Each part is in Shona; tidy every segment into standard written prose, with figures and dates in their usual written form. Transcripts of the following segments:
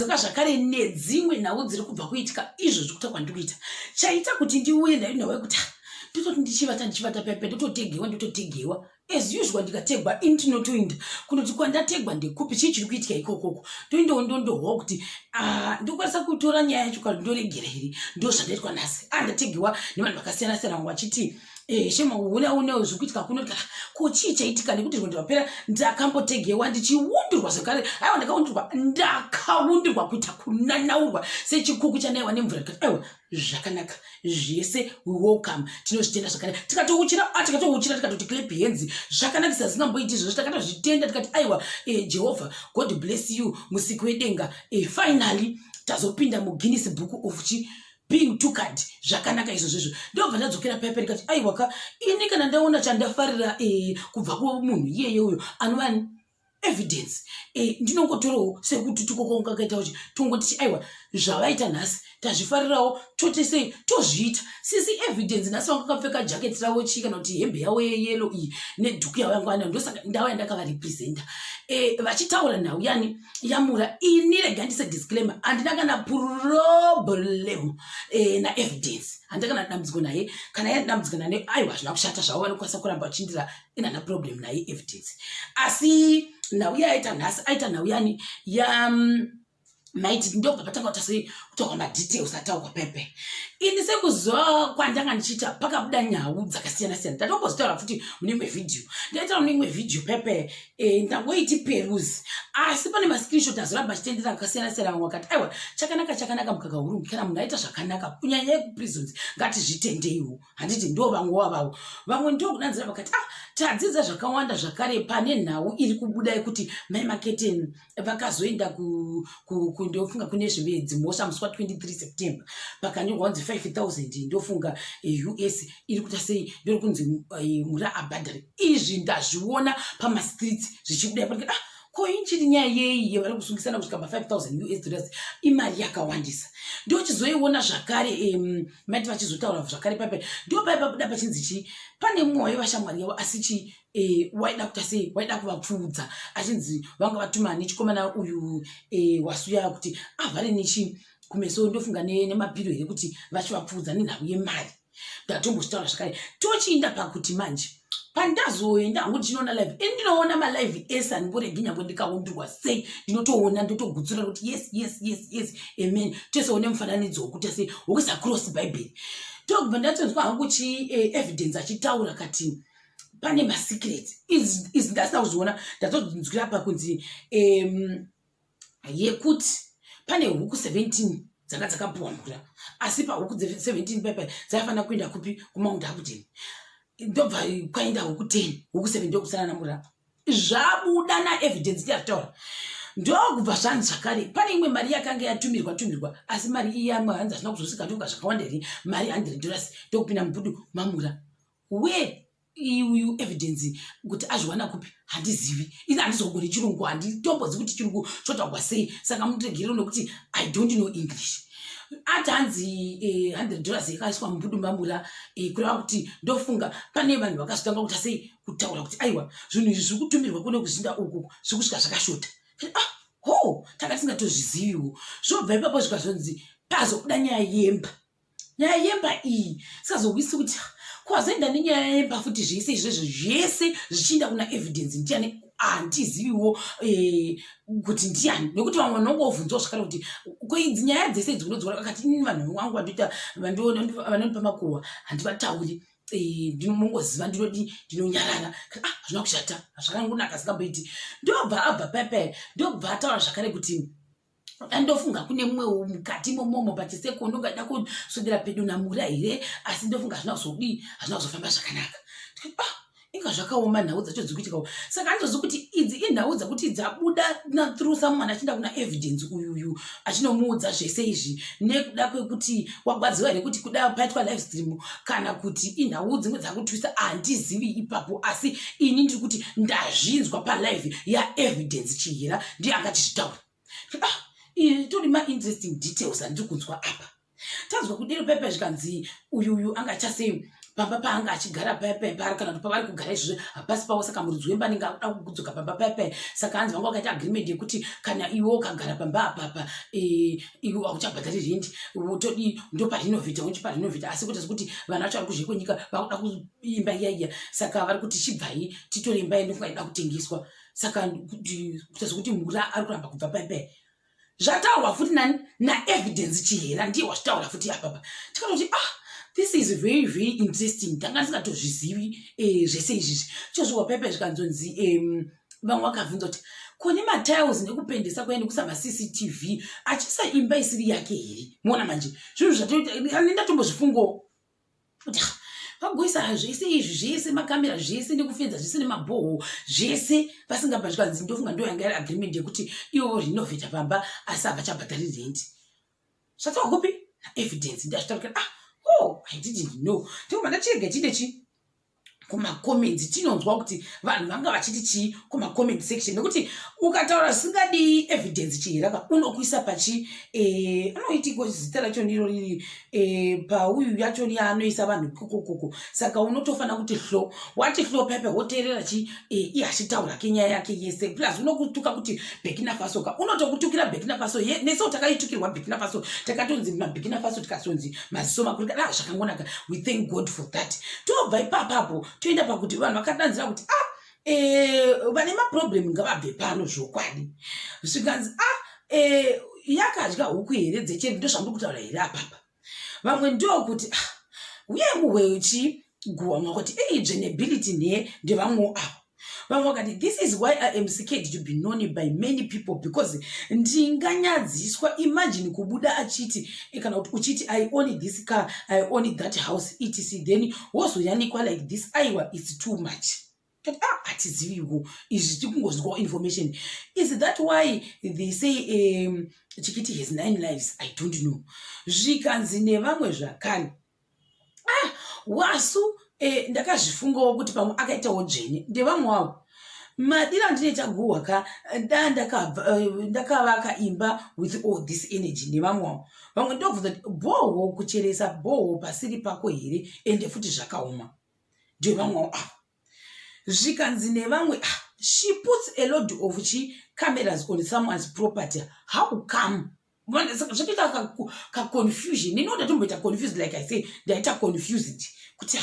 saka zvakare nedzimwe nhau dziri kubva kuitika izvozvi kuta kwandikuita chaita kuti ndiuye nayo nawe kuti ndototi ndichivata pepe ndototegewa as usual ndikategwa intinotoinda kunoti kwandategwa ndekupi chii chiri kuitika ikokoko toindohwa kuti ndokwanisa kutora nyaya yacho kana ndoregera here ndozvandaitwa nhasi ndategewa nevanhu vakasiyana-siyana vamwe vachiti shema unewo zviri kuitika kunoti ko chii chaitika nekuti ndipapera ndakambotegewa ndichiwundirwa zvakare aiwa ndakawundirwa kuita kunanaurwa sechikuku chanaiwa nemvura ndikati aiwa zvakanaka zvese welcome tinozvitenda zvakare tikatouchira tikatoti clap hands zvakanaka sazingamboiti izvozvo takatozvitenda tikati aiwa Jehovah God bless you musiki wedenga finally tazopinda muGuinness Book of being tukad zvakanaka izvozvo ndobva ndadzokera pepe ndikati aiwa ini kana ndaona chandafarira kubva kumunhu iyeye uyo anova evidence ndinongotorawo sekuti tukokonga kaita kuti tongoti aiwa zvavaita nhasi tazvifarirawo totesei tozviita sisi evidence nhasi vanga kapfeka jaketi ravo chii kana kuti hembe yavo yeyelo iyi nedhuku yavo yangwana ndosaka ndauya ndakavarepresenta vachitaura nhau yani yamura ini rega ndise disclaimer handina kana problem naevidence handina kana dambudziko naye kana yadambudzika naye aiwa zvina kushata zvavo vanokwanisa kuramba vachindira inana problem naye evidence asi nhau yaita nhasi aita nhau yani maiti ndobva patanga kutaura madetails ataurwa pepe ini sekuzuva kwandanga ndichiita pakabuda nhau dzakasiyana-siyana ndatombozitaura futi mune imwe vhidhiyo ndaitaura mune imwe vhidhiyo pepe ndangoiti peruzi asi pane mascreenshot azoramba achitendera akasiyana-siyana vamwe vakati aiwa chakanaka mukaka hurungu kana munhu aita zvakanaka kunyanya yekuprisons ngatizvitendeiwo handiti ndo vamwe wavavo vamwe ndokunanzira vakati tadzidza zvakawanda zvakare pane nhau iri kubuda yekuti mai maketeni vakazoenda ndofunga kune zvimedzimhosva musi wa23 September pakanyorwa kunzi 5,000 ndofunga US iri kuita sei ndori kunzi mura abhadhari izvi ndazviona pamastreets zvichibuda patikati ko inchiri nyaya yei yevari kusungisana kusvika pa5,000 US dollars imari yakawandisa ndochizoiona zvakare maiti vachizotaura zvakare pepe ndo paipa buda pachinzi chii pane mumwe wevashamwari yavo asi waida kuita sei waida kuvapfuudza achinzi vanga vatuma nechikomana uyu wasuya kuti avhare nechi kumeso ndofunga nemabhiro here kuti vachivapfuudza nenhau yemari ndatombochitaura zvakare tochiinda pakuti manje pandazoenda hangu ndinoona live ndinoona malive ese andimboregi nyangwe ndikaundirwa sei ndinotoona ndotogutsura kuti yes amen toseone mufananidzo wokuti sei wokuisa cross bible togubva ndatonzwa hangu evidence achitaura kati pane masecret izvi ndasina kuzviona ndatodzinzwira pakunzi yekuti pane huku 17 dzanga dzakapuwa mvura asi pahuku 17 pepe dzaifanira kuenda kupi kumount Hamilton ndobva kwaenda huku 10 huku 7 ndokusana namura zvabuda naevidence ndiyataura ndokubva zvanzi zvakare pane imwe mari yakanga yatumirwa asi mari iyi yamwe hanzi hazvina kuzosvika ndoga zvakawanda here mari $100 ndokupinda mubhudu mamura we iyu evidence kuti azviwana kupi handizivi ini handizogoni chirungu handitombodzi kuti chirungu chotaurwa sei saka mutegere nokuti I don't know English ati hanzi $100 yakaiswa mubhudu mamura kureva kuti ndofunga pane vanhu vakazotanga kuita sei kutaura kuti aiwa zvinhu izvi zviri kutumirwa kune kuzinda uku zviri kusvika zvakashota tanga tisingatozviziviwo zvobva ipapo zvikazonzi pazobuda nyaya yemba iyi sikazowisi kuti kwazoenda nenyaya yemba futi zvese izvezvo zvese zvichienda kuna evidence ndiani handiziviwo kuti ndiani nekuti vamwe vanongovhunzawo zvakare kuti koidzi nyaya dzese idzi unodziona akati ini vanhu vangu vandoita vanonipa makuhwa handivatauri ndinomongoziva ndinonyarara zvina kushata zvakangonaka zikamboiti ndobva abva pepe ndobva ataura zvakare kuti ndofunga kune mumwe mukati momomo pachisekondo ngada kuswedera pedo namura here asi ndofunga hazvina kuzofamba zvakanaka inga zvakaoma nhau dzacho dzikuitikawo saka andoziva kuti idzi inhau dzakuti dzabuda through someone achienda kuna evidence uyuyu achinomuudza zvese izvi nekuda kwekuti wagwadziwa here kuti kuda paitwa live stream kana kuti inhau dzimwe dzakutwisa handizivi ipapo asi ini ndiri kuti ndazvinzwa palive yaevidence chihera ndiye akachitaura tori ma-interesting details andiri kunzwa apa tanzwa kudiro pepe zvikanzi uyuyu angachasei pamba paanga achigara paya pari kana kuti pavari kugara izvozvo hapasi pawo. Saka muridzi wemba anenge akuda kudzoka pamba paya. Saka hanzi vanga vakaita agreement yekuti kana iwo ukagara pamba apapa iwe hauchabhadhari rendi, todi ndoparinovhita unchiparinovhita, asi kuti vana vacho vari kuzhe kwenyika vakuda kuimba iyaiya. Saka vari kuti chibvai titore imba yedu kungaida kutengeswa. Saka kutaza kuti mura ari kuramba kubva paya. Zvataurwa futi naevidence Chihera ndiye wazvitaura futi apapa. Tikatoti this is very very interesting. Tanga ndisingatozvizivi zvese izvi. Chozviwa paya zvikanzonzi vamwe vakabvunza kuti kune matiles nekupendesa kuenda kusama CCTV achisa imba isiri yake here. Muona manje zvinhu zvatoita ndatombozvifungo kuti vagoisa zvese izvi zvese makamera zvese nekufedza zvese nemabhoho zvese vasingabva zvikanzi ndofunga ndo yanga iri agreement yekuti iwo rinovhita pamba asi havachabhadhari rendi. Zvataura kupi naevidence ndazvitaura I didn't know. Ndikubva ndachirega chidechi kumacomments tinonzwa kuti vanhu vanga vachiti chii kumacomment section, nekuti ukataura zvisingadi evidence Chihera unokuisa pachi anoitiko zita racho ndiro riri pauyu yacho ni anoisa vanhu kokokoko. Saka unotofana kuti hlo wati hlo pepe hoterera chi iachitaura kenya yake yese plus unokutuka kuti Burkina Faso ka unotokutukira Burkina Faso neso takaitukirwa Burkina Faso takatonzi Burkina Faso tikasonzi maziso makuru zvakangonaka. We thank God for that. Tobva ipapapo toenda pakuti vanhu vakadanzira kuti vane maproblem ngavabve pano zvokwadi. Zvikanzi yakadya huku here dzecheri ndo zvamuri kutaura here apapa. Vamwe ndokuti uye muhwechi guwa mwakoti generability ne ndevamwe avo. Vamwe vakati this is why I am scared to be known by many people because ndinganyadziswa. Imagine kubuda achiti kana kuti uchiti I own this car, I own that house etc, then wozoyanikwa like this aiwa it's too much. Hatiziviwo izvi tikungozwa information. Is that why they say Chikiti has 9 lives? I don't know. Zvikanzi nevamwe zvakare wasu ndakazvifungawo kuti pamwe akaitawo dzvene ndevamwe wavo. Madira ndinoita guwa ka ndakavaka imba with all this energy nevamwe wavo. Vamwe ndobvunza kuti boho kucheresa boho pasiri pako here ende futi zvakaoma ndevamwe wavo avo. Zvikanzi nevamwe she puts a lot of cameras on someone's property. How come? Zvakaita confusion. Ninoda tomboita confused like I say ndaita confused kuti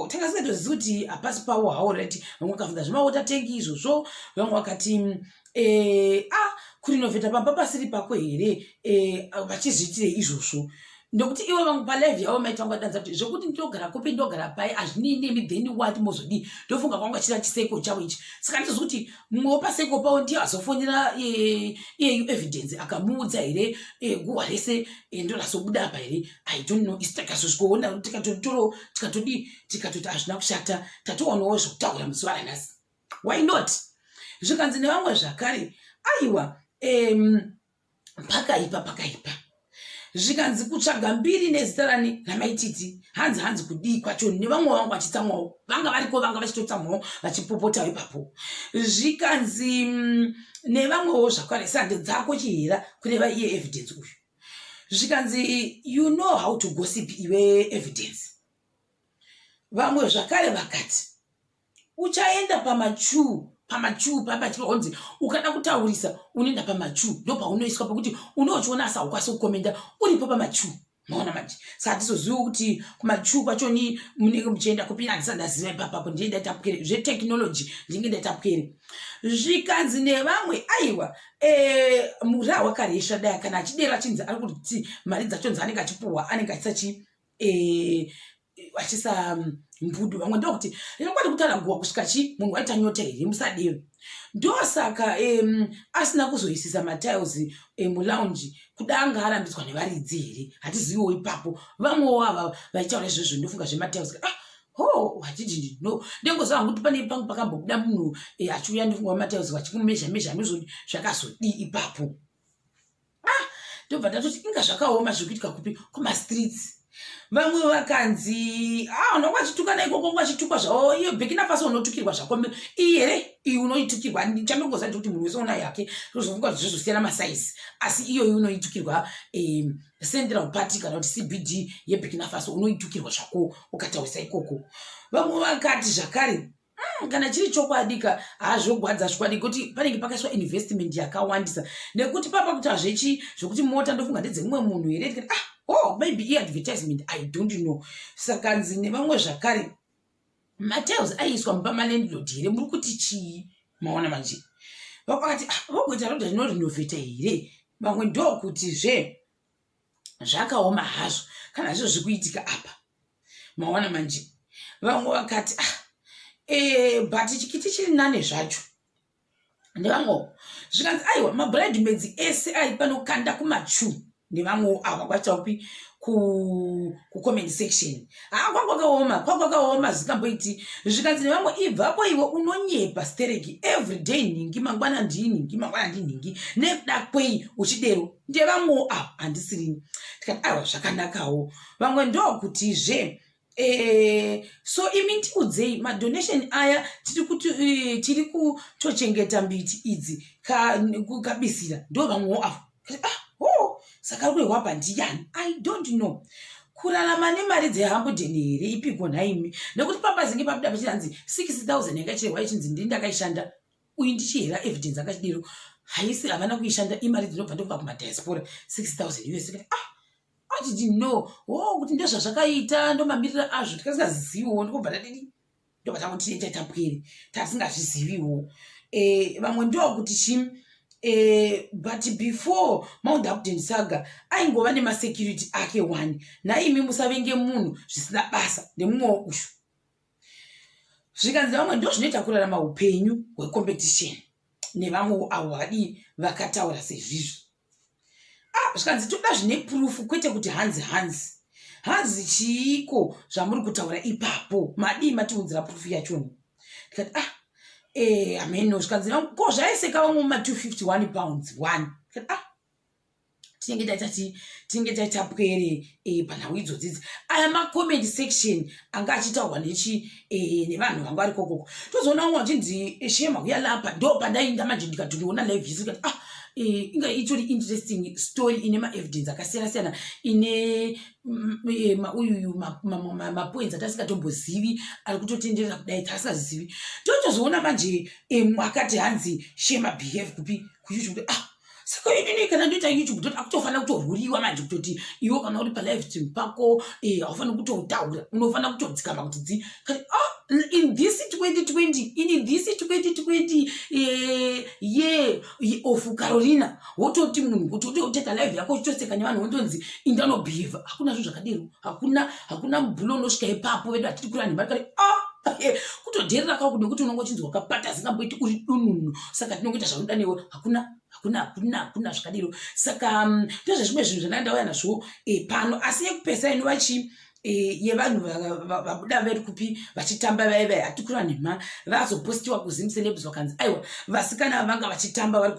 takasingatozivi kuti hapasi pawo haureti. Vamwe vakabvunza zvemaota tengi izvozvo. Vamwe vakati kurinovheta pamba pasiri pako here vachizviitire izvozvo. Ndokuti iwe vamwe palive yavo maita vangadanza kuti zvokuti ndogara kupi ndogara pai hazvinei then what mozodi ndofunga kwanga chira chiseko chavo ichi. Saka ndizvi kuti mumwewo paseko pavo ndiye azofonera iyeyu evidence akamuudza here guwa rese ndorazobuda apa here. I don't know. Isi takazozvikoona tikatoti hazvina kushata tatoonawo zvokutaura muzuva ranhasi. Why not? Zvikanzi nevamwe zvakare aiwa pakaipa. Zvikanzi kutsvaga mbiri nezita ramaititi hanzi kudii kwacho nevamwe vangu vachitsamwawo vanga variko vanga vachitotsamwawo vachipopotawo ipapo. Zvikanzi nevamwewo zvakare sande dzako Chihera kureva iye evidence uyu. Zvikanzi you know how to gossip iwe evidence. Vamwe zvakare vakati uchaenda pamachu papachironzi ukada kutaurisa unoenda pamachu ndo paunoiswa pakuti unochiona asa ukwasi kukomenda uripo pamachu. Maona manje saka tizoziva kuti kumachu kwachoni munenge muchienda kupinda handisandaziva ipapapo ndienda itapukere zvetechnology ndinge ndaitapukere. Zvikanzi nevamwe aiwa mura wakaresha dai kana achidera chinzi ari kuti mari dzachonzi anenge achipuhwa anenge achisachi achisa mbudu. Vamwe ndokuti rinokwadi kutaura nguwa kusvika munhu waita nyota here musadero. Ndosaka asina kuzoisisa matiles mulaunji kuda anga arambidzwa nevaridzi here hatiziviwo ipapo. Vamwewo ava vaitaura izvozvo ndofunga zvematiles I didn't know. Ndengozva kuti pane pangu pakambobuda munhu achiuya ndofunga matiles vachikumezha nozvoni zvakazodii ipapo. Ndobva ndatoti inga zvakaoma zvikuitika kupi kumastreets. vamwe vakanzi unonga achitukana ikoko kwachitukwa zvavo iyo Burkina Faso unotukirwa zvako iyi here iyi unoitukirwa chandongozati kuti munhu wese una yake zvozofunga zvozosiyana masaizi asi iyoyi unoitukirwa Central Party kana kuti CBD yeBurkina Faso unoitukirwa zvako ukataurisa ikoko. Vamwe vakati zvakare kana chiri chokwadika hazvogwadza zvokwadi kuti panenge pakaiswa investment yakawandisa nekuti papa kuti hazvechi zvokuti mota ndofunga ndedzemumwe munhu here tikati maybe i-advertisement I don't know. Saka nzi nevamwe zvakare matails aiiswa mupa malandlord here muri kuti chii maona manje vakati vokuita roda rinorenovheta here vamwe ndokutizve zvakaoma hazvo kana zvizvo zvikuitika apa maona manje vamwe vakati but chikiti chiri nane zvacho ndevamwe zvikanzi aiwa mabridemaids ese ari panokanda kumachu nevamwe ava kwachaupi kucomment section kwakaoma zikamboiti zvikanzi nevamwe ibvapo iwe unonyepa stereki everyday ningi mangwana ndinhingi nekuda kwei uchidero ndevamwe ava handisirini tikati aiwa zvakanakawo vamwe ndokutizve so imi ndiudzei madonation aya tiri kutochengeta mbiti idzi kabisira ndo vamwe avo saka rwehwapa ndiyani I don't know. Kurarama nemari dzeHambden here ipiko naimi nekuti papazinge pabuda pachinzi 60,000 yakachirwa ichinzi ndindakaishanda uyu ndichihera evidence akachidiro haisi havana kuishanda imari dzinobva ndobva kumadiaspora 60,000 US atiti no kuti ndozvazvakaita ndomamirira azvo tikasingaziviwo ndikobva tadini ndobva tamotichaitapwere tasingazviziviwo vamwe ndokuti chii but before Mount Upton Saga aingova nemasecurity ake 1 naimi musavenge munhu zvisina basa nemumwe ushu zvikanzi vamwe ndo zvinoita kurarama upenyu hwecompetition nevamwe avo vadi vakataura sezvizvo zvikanzi toda zvine proof kwete kuti hanzi chiiko zvamuri kutaura ipapo madii matiunzira proof yachoni tikati ameno zvikanzi ko zvaiseka vamwe ma251 pounds 1 tinenge taitapwere panhau idzodzidzi aya macomment section anga achitaurwa nevanhu vanga vari kokoko tozoona umwe achinzi shema kuyalapa ndo pandainda manje ndikatoniona live yesu tikati inga itori interesting story ine maevidence akasiyana-siyana ine uyuyu mapoints atasingatombozivi ari kutotenderera kudai tasingazizivi totozoona manje akati hanzi shema behave kupi kuyoutube saka inini kana ndoita youtube toti akutofanira kutorwuriwa manje kutoti iwo kana uri palive stream pako haufaniri kutotaura unofanira kutodzikama kuti in this 2020 of Carolina wototi munhu kuti utoteka live yako uchitoseka nevanhu wondonzi indanobehave hakuna zvo zvakadero hakuna mubhulo unosvika ipapo vedu hatiri kura nemari kutodherera kako nekuti unonga uchinzi wakapata zingamboiti uri dununu saka tinongoita zvaunoda newe hakuna zvakadero saka ndozvezvimwe zvinhu zvanandauya nazvo pano asi yekupesa inovachi yevanhu vabuda vari kupi vachitamba vaiva hatikura nema vazopostiwa kuzimu celebs vakanzi aiwa vasikana vanga vachitamba vari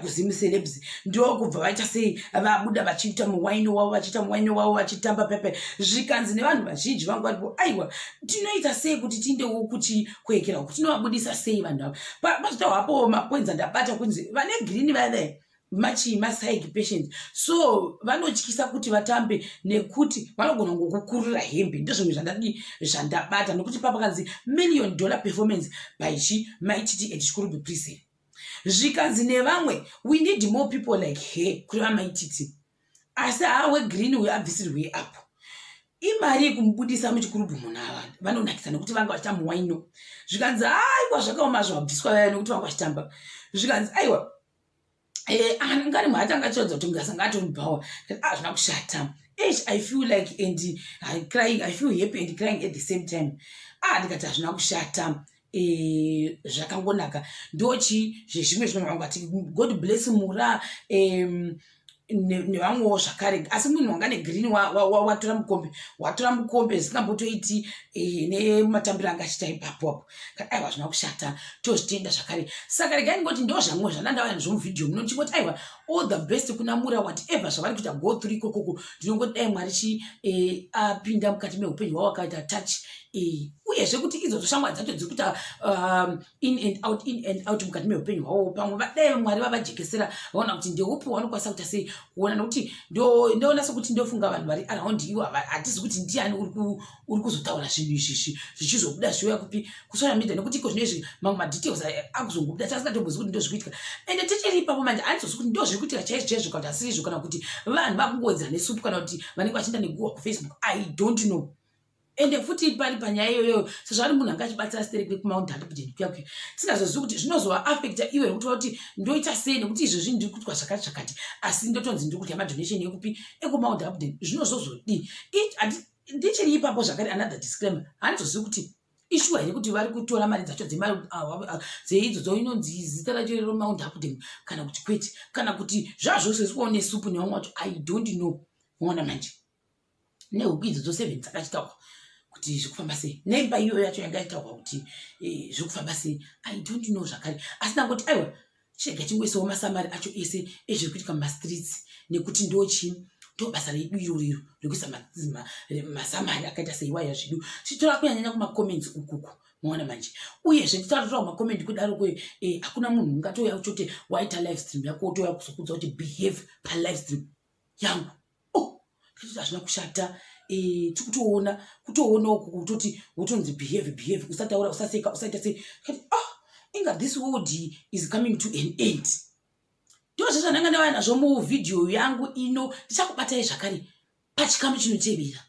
kuzimu celebs ndokubva vaita sei vabuda vachiita muwaino wavo vachitamba pepe zvikanzi nevanhu vazhinji vanga varipo aiwa tinoita sei kuti tiindewo kuti kuekera kuti tinovabudisa sei vanhu ava pazvitawapo mapoints andabata kunzi vane girini vaiva maside patients so vanotyisa kuti vatambe nekuti vanogona ngokukurira hembe ndozvimwe zvandabata nekuti papakanzi $1 million performance by maititi at Chikurubi prison zvikanzi nevamwe we need more people like her kuri vamaititi asi wegreen weabvisirwe apo imari yekumubudisa muchikurubi munhu ava vanonakisa nekuti vanga vachitamba muwaino zvikanzi aiwa zvakaoma zvabviswa vaya nekuti vanga vachitamba zvikanzi aiwa ngari mhatanga chodza kuti ngasangatomubhawa zvina kushata I feel like and crying I feel happy and crying at the same time ndikati hazvina kushata zvakangonaka ndochi zvezvimwe zvinhu vangati God bless Mura nevamwewo zvakare. Asi munhu wanga negreen watora mukombe zvisingambotoiti nematambiro anga achita ipapo apo. Aiwa zvina kushata, tozvitenda zvakare. Saka regai ndingoti ndo zvamwe zvandandauya nazvo muvhidhiyo muno ndichingoti aiwa all the best kuna Mura whatever zvavari kuita go through ikoko. Ndinongoti dai Mwari apinda mukati meupenyu hwavo akaita touch. Uyezve kuti idzodzo shamwari dzacho dziri kuita in and out mukati meupenyu hwavo. Pamwe dai Mwari vavajekesera vaona kuti ndeupi wanokwanisa kuita sei kuona, nokuti ndoona sekuti ndofunga vanhu vari around iwo hatizi kuti ndiani uri kuzotaura zvinhu izvi zvichizobuda zviuya kupi kusocial media, nekuti iko zvinoizvi mamwe madetails akuzongobuda tasingatombozivi kuti ndozvikuitika. Ende tichiri ipapo manje handizozivi kuti ndozvikuitika chaizvo kana kuti hasizvo, kana kuti vanhu vakungowedzera nesupu, kana kuti vanenge vachienda neguwa kufacebook, I don't know. Ende futi pari panyaya iyoyo sezvari munhu anga achibatsira stereke kumaundi handiputeni kuya tisingazozivi kuti zvinozovaafekta iwe nekuti kuti ndoita sei, nekuti izvozvi ndiri kuitwa zvakati zvakati asi ndotonzi ndiri kuita madonation ekupi ekumaundi handiputeni zvinozozodii. Ndichiri ipapo zvakare another disclaimer, handizozivi kuti ishuwa here kuti vari kutora mari dzacho dzeidzo dzoinonzi zita racho rero maundi handiputeni kana kuti kwete, kana kuti zvazvoseswawo nesupu nevamwe wacho I don't know. Muona manje nehuku idzo 7 dzakachitaurwa kuti zvikufamba sei, neimba iyoyo yacho yanga itaurwa kuti zvikufamba sei, I don't know zvakare. Asi nangoti aiwa chirega chingoisawo masamari acho ese ezviri kuitika mumastreets, nekuti ndobasa redu iroriro rekuisa masamari akaita seiwaya zvidu titora kunyanyanya kumacomments ukuku. Muona manje uyezve titatora kumacommenti kudaroko hakuna munhu ungatoya uchote waita live stream yako wotoya kuzokudza kuti behave palive stream yangu. Hazvina kushata. Kutoona uku kutoti wotonzi behave usataura usaseka usaita sei, inga this world is coming to an end. Ndozvo zvandanga ndauya nazvo muvhidhiyo yangu ino. Ndichakubatai zvakare pachikamu chinotevera.